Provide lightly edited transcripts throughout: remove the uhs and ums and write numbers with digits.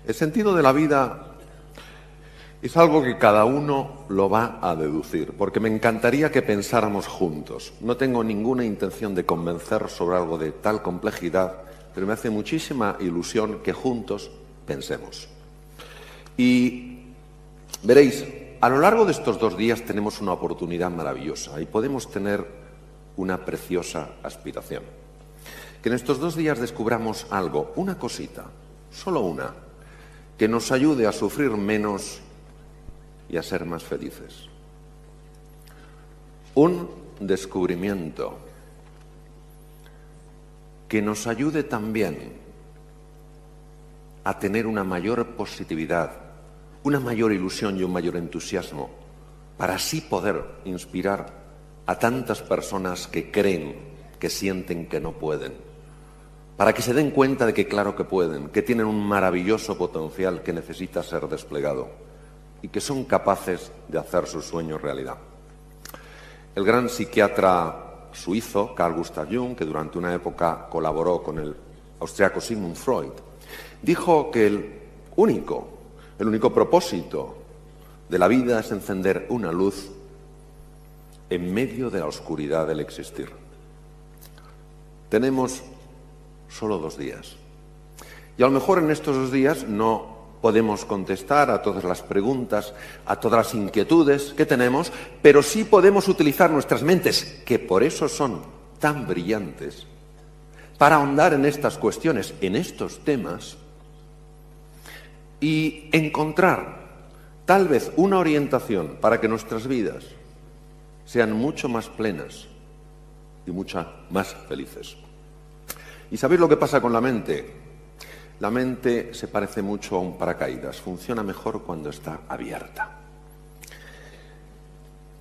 El sentido de la vida es algo que cada uno lo va a deducir, porque me encantaría que pensáramos juntos. No tengo ninguna intención de convencer sobre algo de tal complejidad, pero me hace muchísima ilusión que juntos pensemos. Y veréis, a lo largo de estos 2 días tenemos una oportunidad maravillosa y podemos tener una preciosa aspiración. Que en estos 2 días descubramos algo, una cosita, solo una, que nos ayude a sufrir menos y a ser más felices. Un descubrimiento que nos ayude también a tener una mayor positividad, una mayor ilusión y un mayor entusiasmo, para así poder inspirar a tantas personas que creen, que sienten que no pueden, para que se den cuenta de que claro que pueden, que tienen un maravilloso potencial que necesita ser desplegado y que son capaces de hacer sus sueños realidad. El gran psiquiatra suizo Carl Gustav Jung, que durante una época colaboró con el austriaco Sigmund Freud, dijo que el único propósito de la vida es encender una luz en medio de la oscuridad del existir. Tenemos solo 2 días. Y a lo mejor en estos 2 días no podemos contestar a todas las preguntas, a todas las inquietudes que tenemos, pero sí podemos utilizar nuestras mentes, que por eso son tan brillantes, para ahondar en estas cuestiones, en estos temas, y encontrar tal vez una orientación para que nuestras vidas sean mucho más plenas y mucho más felices. ¿Y sabéis lo que pasa con la mente? La mente se parece mucho a un paracaídas, funciona mejor cuando está abierta.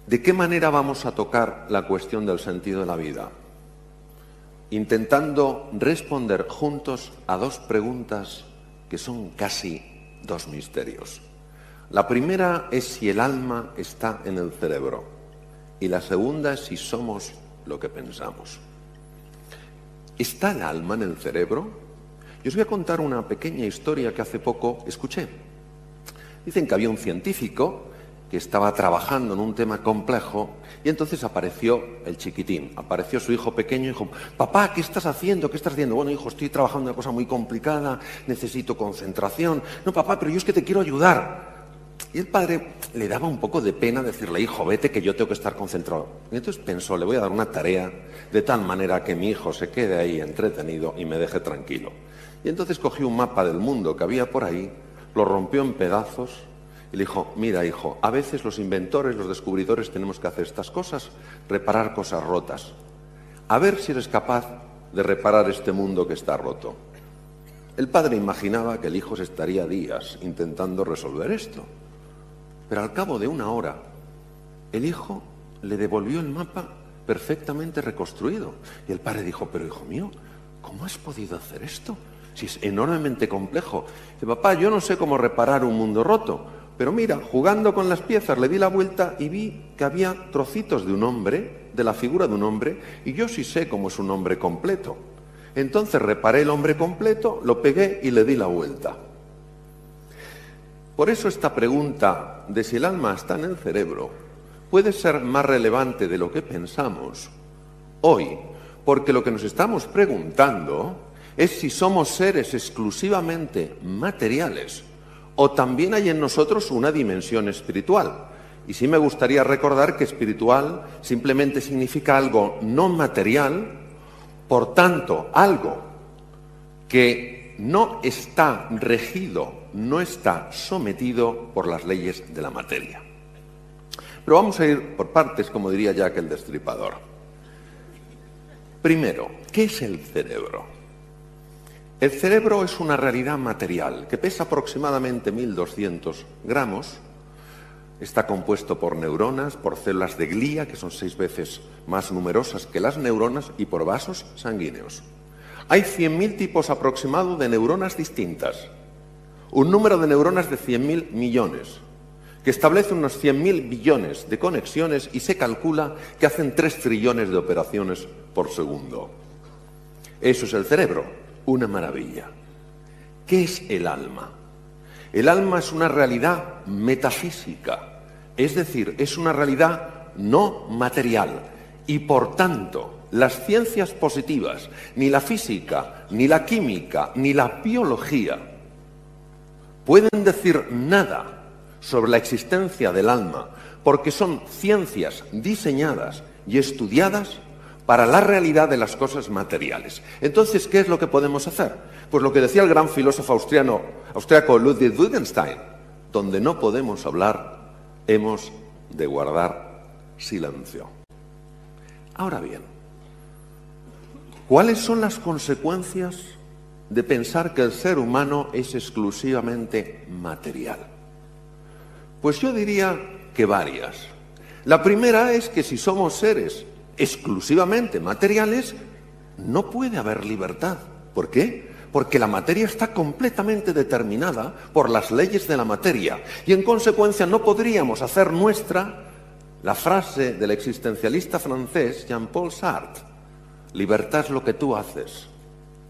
¿De qué manera vamos a tocar la cuestión del sentido de la vida? Intentando responder juntos a 2 preguntas que son casi 2 misterios. La primera es si el alma está en el cerebro y la segunda es si somos lo que pensamos. ¿Está el alma en el cerebro? Yo os voy a contar una pequeña historia que hace poco escuché. Dicen que había un científico que estaba trabajando en un tema complejo y entonces apareció el chiquitín, apareció su hijo pequeño y dijo: papá, ¿qué estás haciendo? ¿Qué estás haciendo? Bueno, hijo, estoy trabajando en una cosa muy complicada, necesito concentración. No, papá, pero yo es que te quiero ayudar. Y el padre le daba un poco de pena decirle: hijo, vete que yo tengo que estar concentrado. Y entonces pensó: le voy a dar una tarea de tal manera que mi hijo se quede ahí entretenido y me deje tranquilo. Y entonces cogió un mapa del mundo que había por ahí, lo rompió en pedazos y le dijo: mira, hijo, a veces los inventores, los descubridores tenemos que hacer estas cosas, reparar cosas rotas. A ver si eres capaz de reparar este mundo que está roto. El padre imaginaba que el hijo se estaría días intentando resolver esto. Pero al cabo de 1 hora, el hijo le devolvió el mapa perfectamente reconstruido. Y el padre dijo: pero hijo mío, ¿cómo has podido hacer esto? Si es enormemente complejo. Dice: papá, yo no sé cómo reparar un mundo roto, pero mira, jugando con las piezas le di la vuelta y vi que había trocitos de un hombre, de la figura de un hombre, y yo sí sé cómo es un hombre completo. Entonces reparé el hombre completo, lo pegué y le di la vuelta. Por eso esta pregunta de si el alma está en el cerebro puede ser más relevante de lo que pensamos hoy, porque lo que nos estamos preguntando es si somos seres exclusivamente materiales o también hay en nosotros una dimensión espiritual. Y sí me gustaría recordar que espiritual simplemente significa algo no material, por tanto, algo que no está regido, no está sometido por las leyes de la materia. Pero vamos a ir por partes, como diría Jack el Destripador. Primero, ¿qué es el cerebro? El cerebro es una realidad material que pesa aproximadamente 1200 gramos. Está compuesto por neuronas, por células de glía, que son 6 veces más numerosas que las neuronas, y por vasos sanguíneos. Hay 100.000 tipos aproximados de neuronas distintas. Un número de neuronas de 100.000 millones, que establece unos 100.000 billones de conexiones y se calcula que hacen 3 trillones de operaciones por segundo. Eso es el cerebro, una maravilla. ¿Qué es el alma? El alma es una realidad metafísica, es decir, es una realidad no material. Y por tanto, las ciencias positivas, ni la física, ni la química, ni la biología, pueden decir nada sobre la existencia del alma, porque son ciencias diseñadas y estudiadas para la realidad de las cosas materiales. Entonces, ¿qué es lo que podemos hacer? Pues lo que decía el gran filósofo austriaco Ludwig Wittgenstein: donde no podemos hablar, hemos de guardar silencio. Ahora bien, ¿cuáles son las consecuencias de pensar que el ser humano es exclusivamente material? Pues yo diría que varias. La primera es que si somos seres exclusivamente materiales, no puede haber libertad. ¿Por qué? Porque la materia está completamente determinada por las leyes de la materia y en consecuencia no podríamos hacer nuestra la frase del existencialista francés Jean-Paul Sartre: libertad es lo que tú haces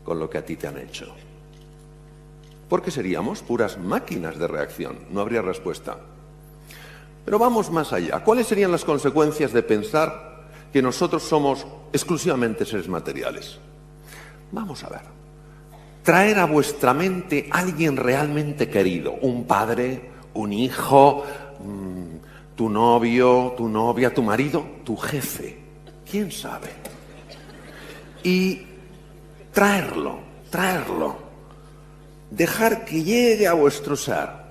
con lo que a ti te han hecho. Porque seríamos puras máquinas de reacción, no habría respuesta. Pero vamos más allá. ¿Cuáles serían las consecuencias de pensar que nosotros somos exclusivamente seres materiales? Vamos a ver. Traer a vuestra mente a alguien realmente querido, un padre, un hijo, tu novio, tu novia, tu marido, tu jefe, quién sabe. Y traerlo, dejar que llegue a vuestro ser.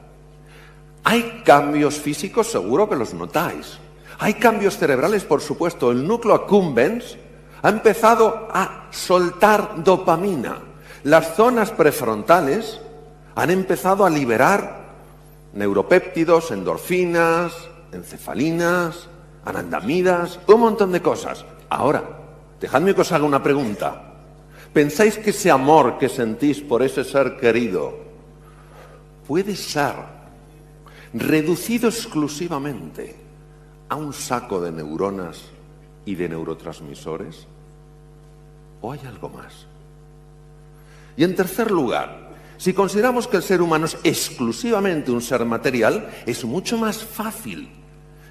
Hay cambios físicos, seguro que los notáis. Hay cambios cerebrales, por supuesto. El núcleo accumbens ha empezado a soltar dopamina. Las zonas prefrontales han empezado a liberar neuropéptidos, endorfinas, encefalinas, anandamidas, un montón de cosas. Ahora, dejadme que os haga una pregunta. ¿Pensáis que ese amor que sentís por ese ser querido puede ser reducido exclusivamente a un saco de neuronas y de neurotransmisores? ¿O hay algo más? Y en tercer lugar, si consideramos que el ser humano es exclusivamente un ser material, es mucho más fácil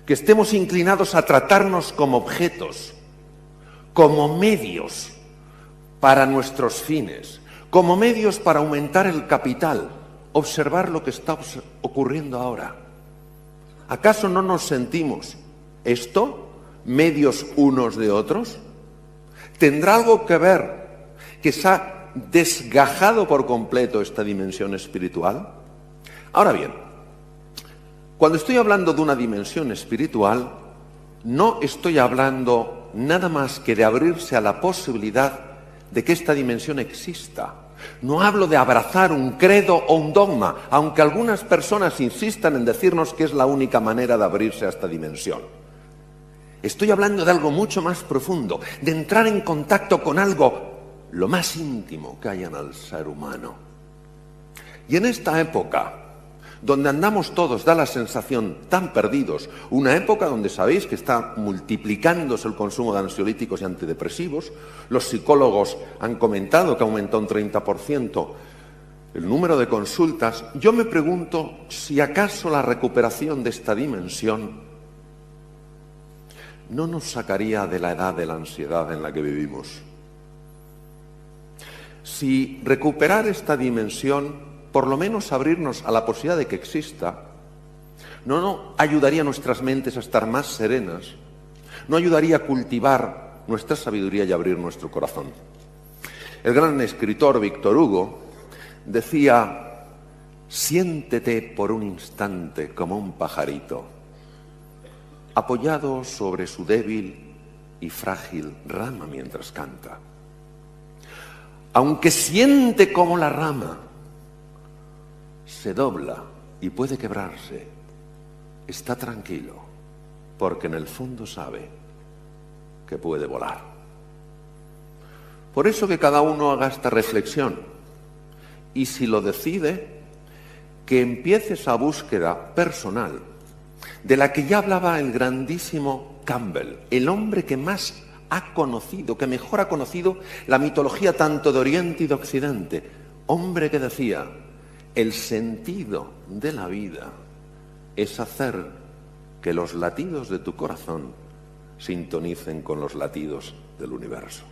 que estemos inclinados a tratarnos como objetos, como medios para nuestros fines, como medios para aumentar el capital. Observar lo que está ocurriendo ahora. ¿Acaso no nos sentimos esto, medios unos de otros? ¿Tendrá algo que ver que se ha desgajado por completo esta dimensión espiritual? Ahora bien, cuando estoy hablando de una dimensión espiritual, no estoy hablando nada más que de abrirse a la posibilidad de que esta dimensión exista. No hablo de abrazar un credo o un dogma, aunque algunas personas insistan en decirnos que es la única manera de abrirse a esta dimensión. Estoy hablando de algo mucho más profundo, de entrar en contacto con algo lo más íntimo que hay en el ser humano. Y en esta época, donde andamos todos, da la sensación, tan perdidos, una época donde sabéis que está multiplicándose el consumo de ansiolíticos y antidepresivos, los psicólogos han comentado que aumentó un 30% el número de consultas, yo me pregunto si acaso la recuperación de esta dimensión no nos sacaría de la edad de la ansiedad en la que vivimos. Si recuperar esta dimensión, por lo menos abrirnos a la posibilidad de que exista, no ayudaría a nuestras mentes a estar más serenas, no ayudaría a cultivar nuestra sabiduría y abrir nuestro corazón. El gran escritor Víctor Hugo decía: siéntete por un instante como un pajarito, apoyado sobre su débil y frágil rama mientras canta. Aunque siente como la rama se dobla y puede quebrarse, está tranquilo, porque en el fondo sabe que puede volar. Por eso que cada uno haga esta reflexión, y si lo decide, que empiece esa búsqueda personal, de la que ya hablaba el grandísimo Campbell, el hombre que más ha conocido, que mejor ha conocido la mitología tanto de Oriente y de Occidente, hombre que decía: El sentido de la vida es hacer que los latidos de tu corazón sintonicen con los latidos del universo.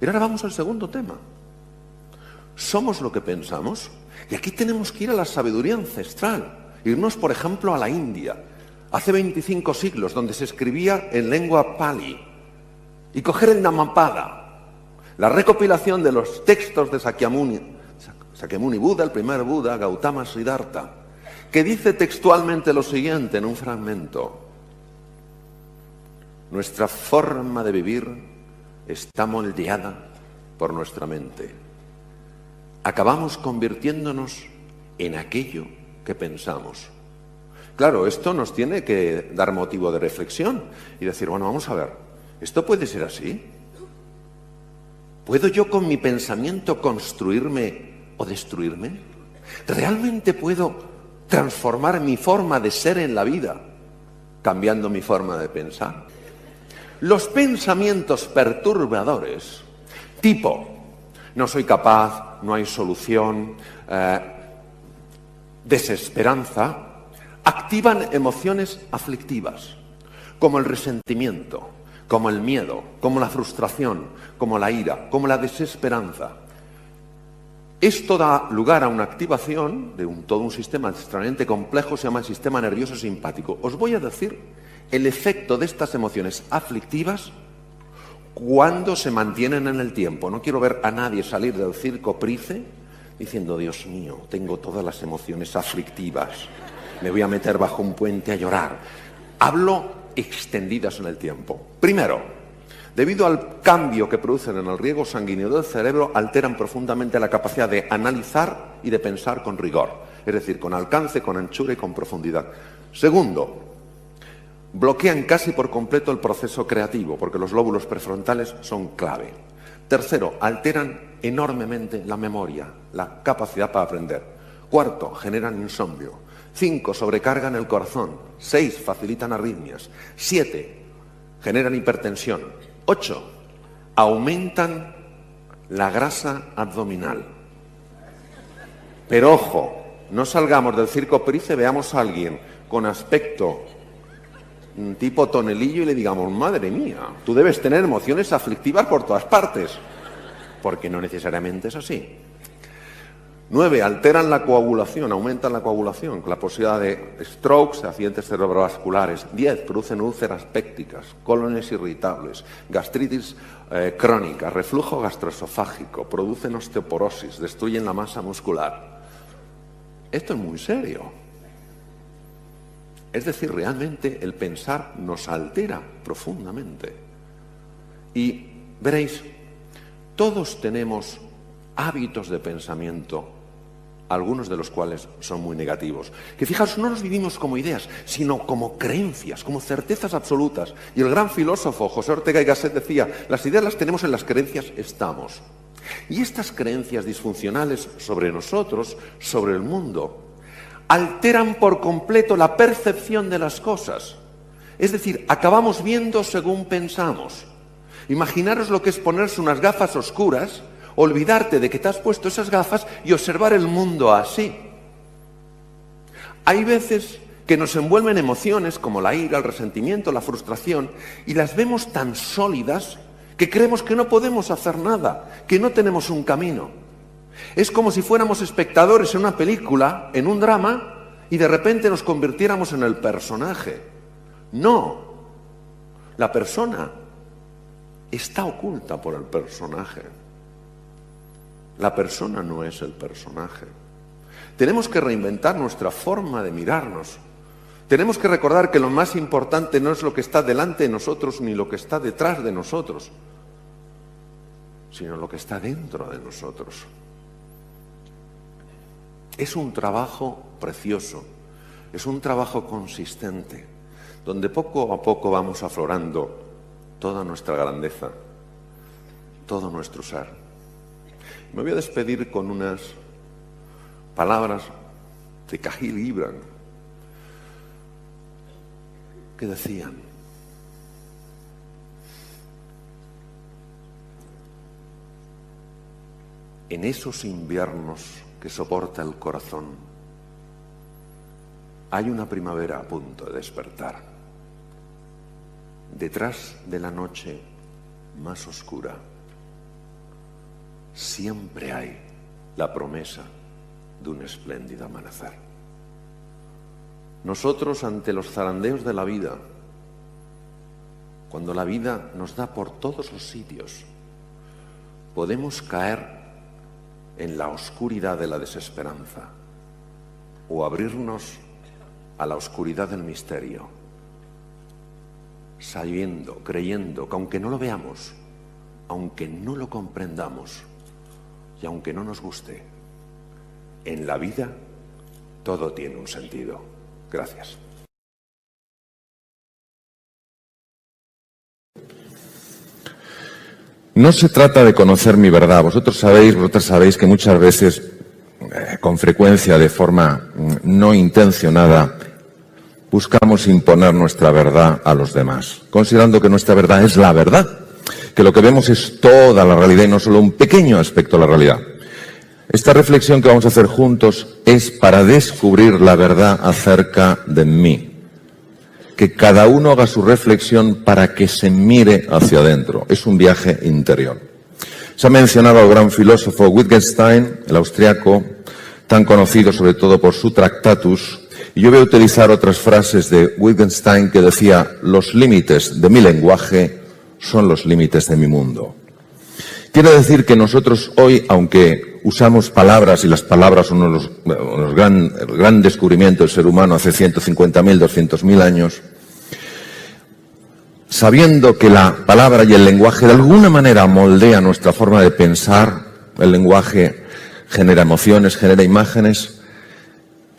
Y ahora vamos al segundo tema. ¿Somos lo que pensamos? Y aquí tenemos que ir a la sabiduría ancestral. Irnos, por ejemplo, a la India, hace 25 siglos, donde se escribía en lengua pali, y coger el Dhammapada, la recopilación de los textos de Sakyamuni Buda, el primer Buda, Gautama Siddhartha, que dice textualmente lo siguiente en un fragmento: nuestra forma de vivir está moldeada por nuestra mente. Acabamos convirtiéndonos en aquello que pensamos. Claro, esto nos tiene que dar motivo de reflexión y decir, bueno, vamos a ver, ¿esto puede ser así? ¿Puedo yo con mi pensamiento construirme o destruirme? ¿Realmente puedo transformar mi forma de ser en la vida cambiando mi forma de pensar? Los pensamientos perturbadores, tipo, no soy capaz, no hay solución, desesperanza, activan emociones aflictivas, como el resentimiento, como el miedo, como la frustración, como la ira, como la desesperanza. Esto da lugar a una activación de todo un sistema extremadamente complejo, se llama el sistema nervioso simpático. Os voy a decir el efecto de estas emociones aflictivas cuando se mantienen en el tiempo. No quiero ver a nadie salir del circo Price diciendo, Dios mío, tengo todas las emociones aflictivas, me voy a meter bajo un puente a llorar. Hablo extendidas en el tiempo. Primero, debido al cambio que producen en el riego sanguíneo del cerebro, alteran profundamente la capacidad de analizar y de pensar con rigor, es decir, con alcance, con anchura y con profundidad. Segundo, bloquean casi por completo el proceso creativo, porque los lóbulos prefrontales son clave. Tercero, alteran enormemente la memoria, la capacidad para aprender. Cuarto, generan insomnio. 5, sobrecargan el corazón. 6, facilitan arritmias. 7, generan hipertensión. 8, aumentan la grasa abdominal. Pero ojo, no salgamos del circo Price, veamos a alguien con aspecto tipo tonelillo y le digamos, madre mía, tú debes tener emociones aflictivas por todas partes, porque no necesariamente es así. 9, alteran la coagulación, aumentan la coagulación, con la posibilidad de strokes, de accidentes cerebrovasculares. 10, producen úlceras pépticas, cólones irritables, gastritis crónica, reflujo gastroesofágico, producen osteoporosis, destruyen la masa muscular. Esto es muy serio. Es decir, realmente el pensar nos altera profundamente. Y veréis, todos tenemos hábitos de pensamiento, algunos de los cuales son muy negativos. Que fijaos, no los vivimos como ideas, sino como creencias, como certezas absolutas. Y el gran filósofo José Ortega y Gasset decía, las ideas las tenemos, en las creencias estamos. Y estas creencias disfuncionales sobre nosotros, sobre el mundo, alteran por completo la percepción de las cosas. Es decir, acabamos viendo según pensamos. Imaginaros lo que es ponerse unas gafas oscuras, olvidarte de que te has puesto esas gafas y observar el mundo así. Hay veces que nos envuelven emociones como la ira, el resentimiento, la frustración, y las vemos tan sólidas que creemos que no podemos hacer nada, que no tenemos un camino. Es como si fuéramos espectadores en una película, en un drama, y de repente nos convirtiéramos en el personaje. No, la persona está oculta por el personaje. La persona no es el personaje. Tenemos que reinventar nuestra forma de mirarnos. Tenemos que recordar que lo más importante no es lo que está delante de nosotros ni lo que está detrás de nosotros, sino lo que está dentro de nosotros. Es un trabajo precioso, es un trabajo consistente, donde poco a poco vamos aflorando toda nuestra grandeza, todo nuestro ser. Me voy a despedir con unas palabras de Kahlil Gibran, que decían: en esos inviernos que soporta el corazón, hay una primavera a punto de despertar. Detrás de la noche más oscura, siempre hay la promesa de un espléndido amanecer. Nosotros, ante los zarandeos de la vida, cuando la vida nos da por todos los sitios, podemos caer en la oscuridad de la desesperanza o abrirnos a la oscuridad del misterio, sabiendo, creyendo que aunque no lo veamos, aunque no lo comprendamos y aunque no nos guste, en la vida todo tiene un sentido. Gracias. No se trata de conocer mi verdad. Vosotras sabéis que muchas veces, con frecuencia, de forma no intencionada, buscamos imponer nuestra verdad a los demás, considerando que nuestra verdad es la verdad, que lo que vemos es toda la realidad y no solo un pequeño aspecto de la realidad. Esta reflexión que vamos a hacer juntos es para descubrir la verdad acerca de mí. Que cada uno haga su reflexión para que se mire hacia adentro. Es un viaje interior. Se ha mencionado al gran filósofo Wittgenstein, el austriaco, tan conocido sobre todo por su Tractatus, y yo voy a utilizar otras frases de Wittgenstein que decía: los límites de mi lenguaje son los límites de mi mundo. Quiere decir que nosotros hoy, aunque usamos palabras, y las palabras son el gran descubrimiento del ser humano hace 150.000, 200.000 años, sabiendo que la palabra y el lenguaje de alguna manera moldea nuestra forma de pensar, el lenguaje genera emociones, genera imágenes,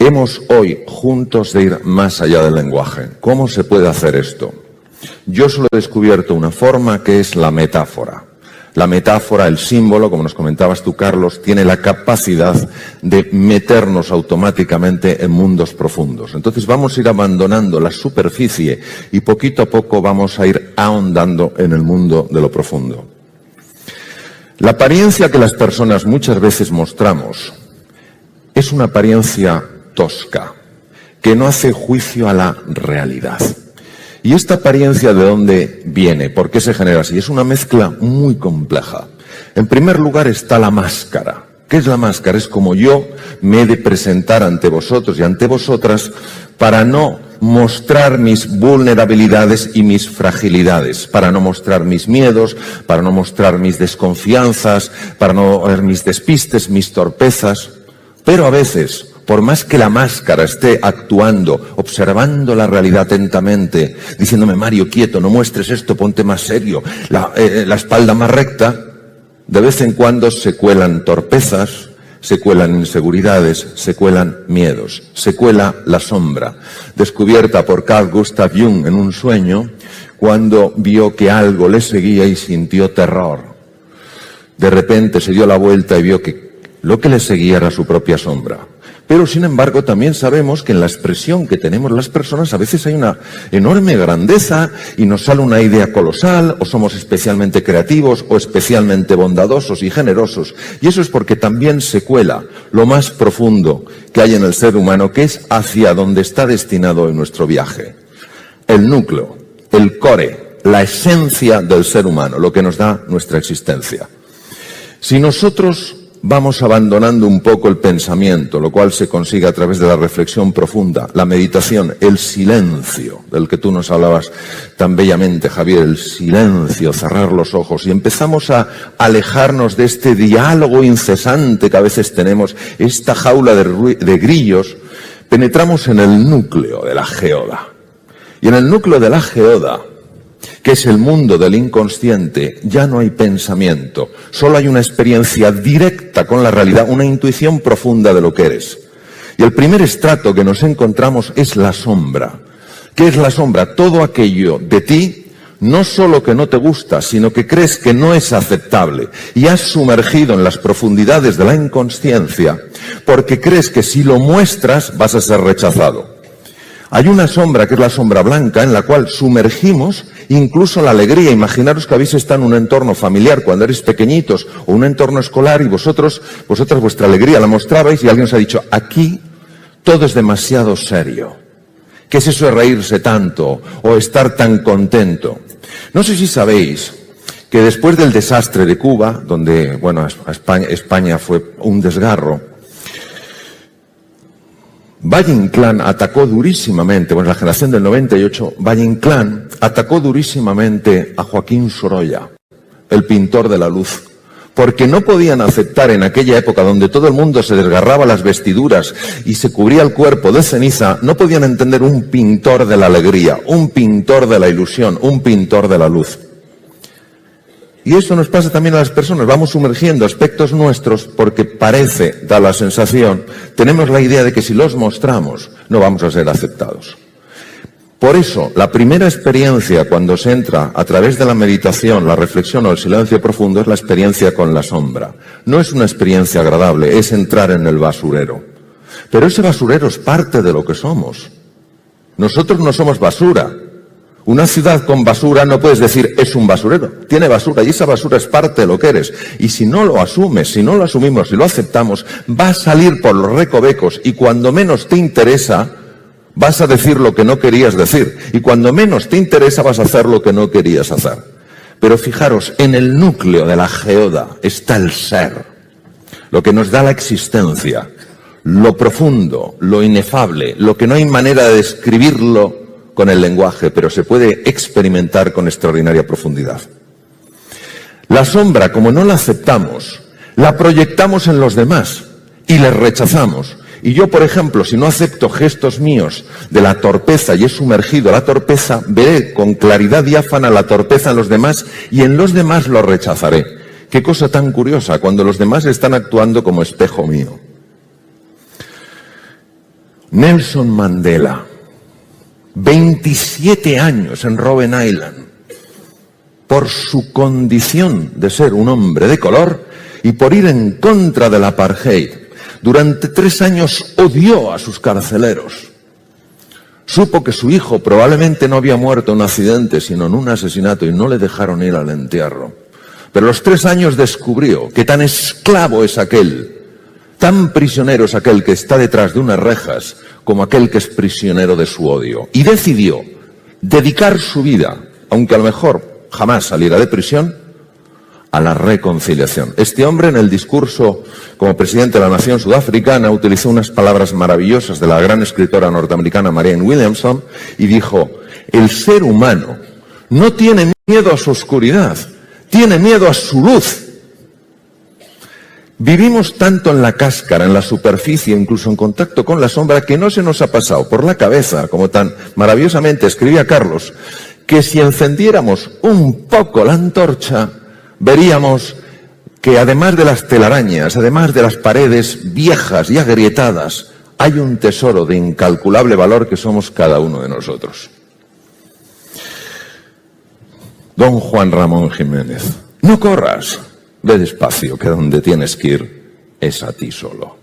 hemos hoy juntos de ir más allá del lenguaje. ¿Cómo se puede hacer esto? Yo solo he descubierto una forma que es la metáfora. La metáfora, el símbolo, como nos comentabas tú, Carlos, tiene la capacidad de meternos automáticamente en mundos profundos. Entonces vamos a ir abandonando la superficie y poquito a poco vamos a ir ahondando en el mundo de lo profundo. La apariencia que las personas muchas veces mostramos es una apariencia tosca, que no hace juicio a la realidad. ¿Y esta apariencia de dónde viene? ¿Por qué se genera así? Es una mezcla muy compleja. En primer lugar está la máscara. ¿Qué es la máscara? Es como yo me he de presentar ante vosotros y ante vosotras para no mostrar mis vulnerabilidades y mis fragilidades, para no mostrar mis miedos, para no mostrar mis desconfianzas, para no ver mis despistes, mis torpezas. Pero a veces, por más que la máscara esté actuando, observando la realidad atentamente, diciéndome: Mario, quieto, no muestres esto, ponte más serio, la espalda más recta, de vez en cuando se cuelan torpezas, se cuelan inseguridades, se cuelan miedos, se cuela la sombra, descubierta por Carl Gustav Jung en un sueño, cuando vio que algo le seguía y sintió terror. De repente se dio la vuelta y vio que lo que le seguía era su propia sombra. Pero, sin embargo, también sabemos que en la expresión que tenemos las personas a veces hay una enorme grandeza y nos sale una idea colosal, o somos especialmente creativos o especialmente bondadosos y generosos. Y eso es porque también se cuela lo más profundo que hay en el ser humano, que es hacia donde está destinado nuestro viaje. El núcleo, el core, la esencia del ser humano, lo que nos da nuestra existencia. Si nosotros vamos abandonando un poco el pensamiento, lo cual se consigue a través de la reflexión profunda, la meditación, el silencio, del que tú nos hablabas tan bellamente, Javier, el silencio, cerrar los ojos, y empezamos a alejarnos de este diálogo incesante que a veces tenemos, esta jaula de grillos, penetramos en el núcleo de la geoda. Y en el núcleo de la geoda, que es el mundo del inconsciente, ya no hay pensamiento, solo hay una experiencia directa con la realidad, una intuición profunda de lo que eres. Y el primer estrato que nos encontramos es la sombra. ¿Qué es la sombra? Todo aquello de ti, no solo que no te gusta, sino que crees que no es aceptable y has sumergido en las profundidades de la inconsciencia porque crees que si lo muestras vas a ser rechazado. Hay una sombra, que es la sombra blanca, en la cual sumergimos incluso la alegría. Imaginaros que habéis estado en un entorno familiar cuando erais pequeñitos, o un entorno escolar, y vosotras vuestra alegría la mostrabais y alguien os ha dicho, aquí todo es demasiado serio. ¿Qué es eso de reírse tanto o estar tan contento? No sé si sabéis que después del desastre de Cuba, donde, bueno, España fue un desgarro, Valle Inclán atacó durísimamente, bueno, la generación del 98, Valle Inclán atacó durísimamente a Joaquín Sorolla, el pintor de la luz, porque no podían aceptar en aquella época donde todo el mundo se desgarraba las vestiduras y se cubría el cuerpo de ceniza, no podían entender un pintor de la alegría, un pintor de la ilusión, un pintor de la luz. Y eso nos pasa también a las personas, vamos sumergiendo aspectos nuestros porque parece, da la sensación, tenemos la idea de que si los mostramos no vamos a ser aceptados. Por eso, la primera experiencia cuando se entra a través de la meditación, la reflexión o el silencio profundo es la experiencia con la sombra. No es una experiencia agradable, es entrar en el basurero. Pero ese basurero es parte de lo que somos. Nosotros no somos basura. Una ciudad con basura no puedes decir es un basurero, tiene basura y esa basura es parte de lo que eres. Y si no lo asumes, si no lo asumimos, si lo aceptamos, va a salir por los recovecos y cuando menos te interesa vas a decir lo que no querías decir y cuando menos te interesa vas a hacer lo que no querías hacer. Pero fijaros, en el núcleo de la geoda está el ser, lo que nos da la existencia, lo profundo, lo inefable, lo que no hay manera de describirlo con el lenguaje, pero se puede experimentar con extraordinaria profundidad. La sombra, como no la aceptamos, la proyectamos en los demás y les rechazamos. Y yo, por ejemplo, si no acepto gestos míos de la torpeza y he sumergido la torpeza, veré con claridad diáfana la torpeza en los demás y en los demás lo rechazaré. Qué cosa tan curiosa, cuando los demás están actuando como espejo mío. Nelson Mandela, 27 años en Robben Island, por su condición de ser un hombre de color y por ir en contra del apartheid. Durante 3 años odió a sus carceleros. Supo que su hijo probablemente no había muerto en un accidente, sino en un asesinato, y no le dejaron ir al entierro. Pero a los 3 años descubrió que tan esclavo es aquel, tan prisionero es aquel que está detrás de unas rejas, como aquel que es prisionero de su odio. Y decidió dedicar su vida, aunque a lo mejor jamás saliera de prisión, a la reconciliación. Este hombre, en el discurso como presidente de la nación sudafricana, utilizó unas palabras maravillosas de la gran escritora norteamericana Marianne Williamson y dijo: el ser humano no tiene miedo a su oscuridad, tiene miedo a su luz. Vivimos tanto en la cáscara, en la superficie, incluso en contacto con la sombra, que no se nos ha pasado por la cabeza, como tan maravillosamente escribía Carlos, que si encendiéramos un poco la antorcha, veríamos que además de las telarañas, además de las paredes viejas y agrietadas, hay un tesoro de incalculable valor que somos cada uno de nosotros. Don Juan Ramón Jiménez, no corras. Ve despacio, que donde tienes que ir es a ti solo.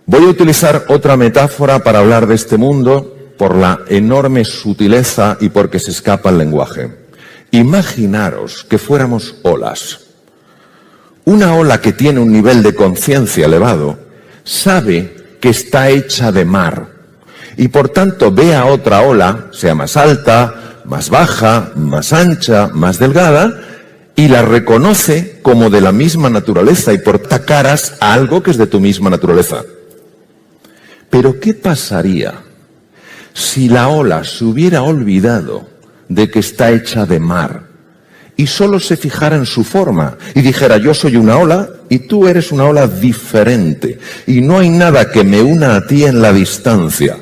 Voy a utilizar otra metáfora para hablar de este mundo por la enorme sutileza y porque se escapa el lenguaje. Imaginaros que fuéramos olas. Una ola que tiene un nivel de conciencia elevado sabe que está hecha de mar y por tanto ve a otra ola, sea más alta, más baja, más ancha, más delgada, y la reconoce como de la misma naturaleza y por caras a algo que es de tu misma naturaleza. Pero ¿qué pasaría si la ola se hubiera olvidado de que está hecha de mar y solo se fijara en su forma y dijera: yo soy una ola y tú eres una ola diferente y no hay nada que me una a ti en la distancia?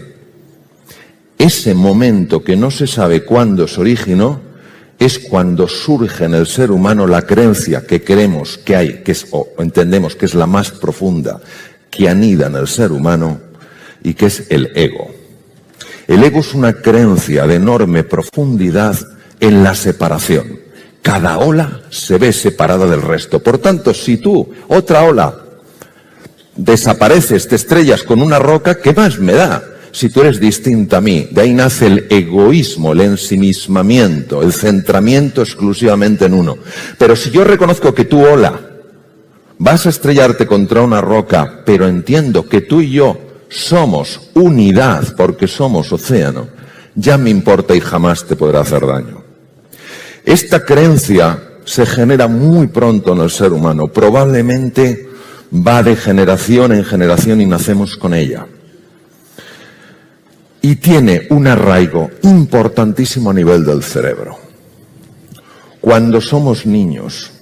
Ese momento que no se sabe cuándo se originó es cuando surge en el ser humano la creencia que creemos que hay, que es, o entendemos que es la más profunda, que anida en el ser humano, y que es el ego. El ego es una creencia de enorme profundidad en la separación. Cada ola se ve separada del resto. Por tanto, si tú, otra ola, desapareces, te estrellas con una roca, ¿qué más me da? si tú eres distinta a mí. De ahí nace el egoísmo, el ensimismamiento, el centramiento exclusivamente en uno. Pero si yo reconozco que tú, hola, vas a estrellarte contra una roca, pero entiendo que tú y yo somos unidad porque somos océano, ya me importa y jamás te podrá hacer daño. Esta creencia se genera muy pronto en el ser humano, probablemente va de generación en generación y nacemos con ella. Y tiene un arraigo importantísimo a nivel del cerebro. Cuando somos niños,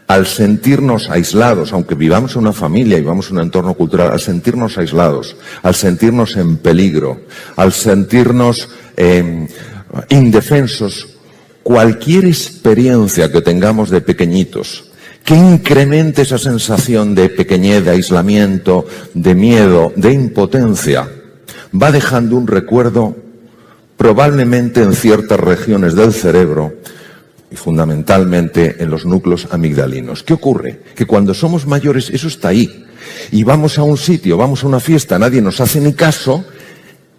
al sentirnos aislados, aunque vivamos en una familia y vivamos en un entorno cultural, al sentirnos aislados, al sentirnos en peligro, al sentirnos indefensos, cualquier experiencia que tengamos de pequeñitos, que incremente esa sensación de pequeñez, de aislamiento, de miedo, de impotencia, va dejando un recuerdo probablemente en ciertas regiones del cerebro y fundamentalmente en los núcleos amigdalinos. ¿Qué ocurre? Que cuando somos mayores eso está ahí y vamos a un sitio, vamos a una fiesta, nadie nos hace ni caso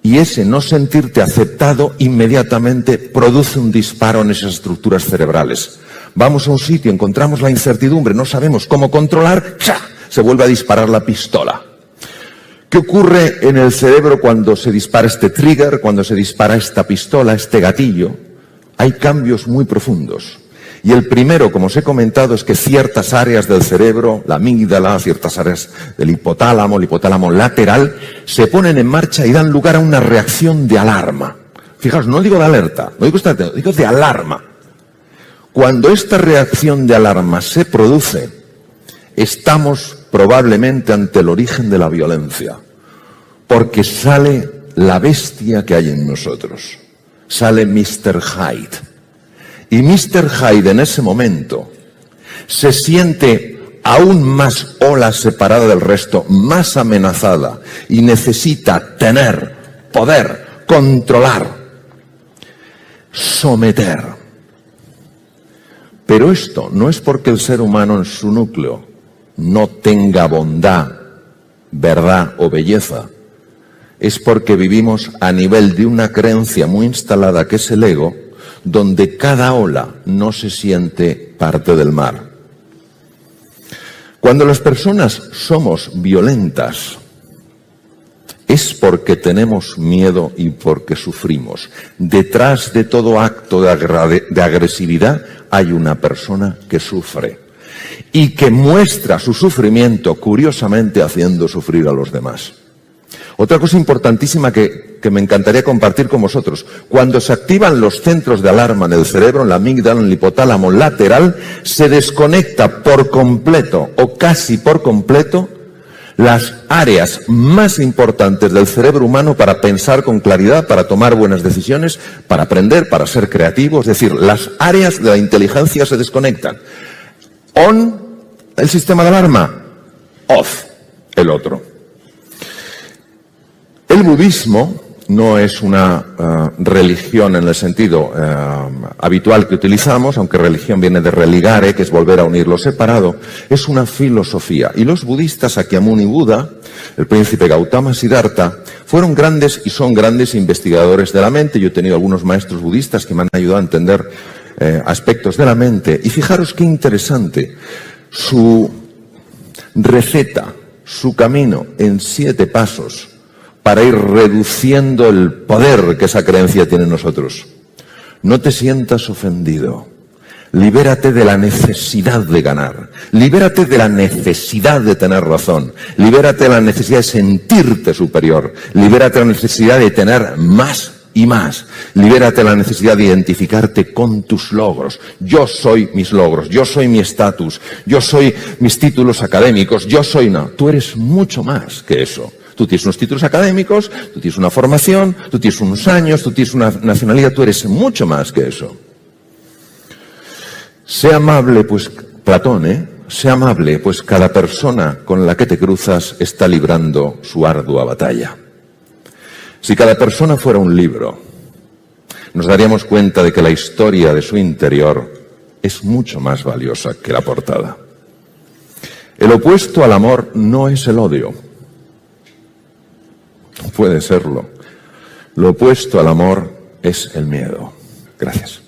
y ese no sentirte aceptado inmediatamente produce un disparo en esas estructuras cerebrales. Vamos a un sitio, encontramos la incertidumbre, no sabemos cómo controlar, ¡cha!, se vuelve a disparar la pistola. ¿Qué ocurre en el cerebro cuando se dispara este trigger, cuando se dispara esta pistola, este gatillo? Hay cambios muy profundos. Y el primero, como os he comentado, es que ciertas áreas del cerebro, la amígdala, ciertas áreas del hipotálamo, el hipotálamo lateral, se ponen en marcha y dan lugar a una reacción de alarma. Fijaos, no digo de alerta, no digo de alarma. Cuando esta reacción de alarma se produce, estamos probablemente ante el origen de la violencia, porque sale la bestia que hay en nosotros, sale Mr. Hyde. Y Mr. Hyde en ese momento se siente aún más ola separada del resto, más amenazada, y necesita tener, poder, controlar, someter. Pero esto no es porque el ser humano en su núcleo no tenga bondad, verdad o belleza. Es porque vivimos a nivel de una creencia muy instalada que es el ego, donde cada ola no se siente parte del mar. Cuando las personas somos violentas, es porque tenemos miedo y porque sufrimos. Detrás de todo acto de agresividad hay una persona que sufre y que muestra su sufrimiento, curiosamente, haciendo sufrir a los demás. Otra cosa importantísima que me encantaría compartir con vosotros: cuando se activan los centros de alarma en el cerebro, en la amígdala, en el hipotálamo lateral, se desconecta por completo o casi por completo las áreas más importantes del cerebro humano para pensar con claridad, para tomar buenas decisiones, para aprender, para ser creativo. Es decir, las áreas de la inteligencia se desconectan. On, el sistema de alarma; off, el otro. El budismo no es una religión en el sentido habitual que utilizamos, aunque religión viene de religare, que es volver a unir lo separado. Es una filosofía. Y los budistas, Sakyamuni Buda, el príncipe Gautama Siddhartha, fueron grandes y son grandes investigadores de la mente. Yo he tenido algunos maestros budistas que me han ayudado a entender aspectos de la mente. Y fijaros qué interesante. Su receta, su camino en 7 pasos para ir reduciendo el poder que esa creencia tiene en nosotros. No te sientas ofendido. Libérate de la necesidad de ganar. Libérate de la necesidad de tener razón. Libérate de la necesidad de sentirte superior. Libérate de la necesidad de tener más y más. Libérate de la necesidad de identificarte con tus logros. Yo soy mis logros, yo soy mi estatus, yo soy mis títulos académicos, yo soy... No, tú eres mucho más que eso. Tú tienes unos títulos académicos, tú tienes una formación, tú tienes unos años, tú tienes una nacionalidad, tú eres mucho más que eso. Sé amable, pues, Platón, sé amable, pues cada persona con la que te cruzas está librando su ardua batalla. Si cada persona fuera un libro, nos daríamos cuenta de que la historia de su interior es mucho más valiosa que la portada. El opuesto al amor no es el odio. puede serlo. Lo opuesto al amor es el miedo. Gracias.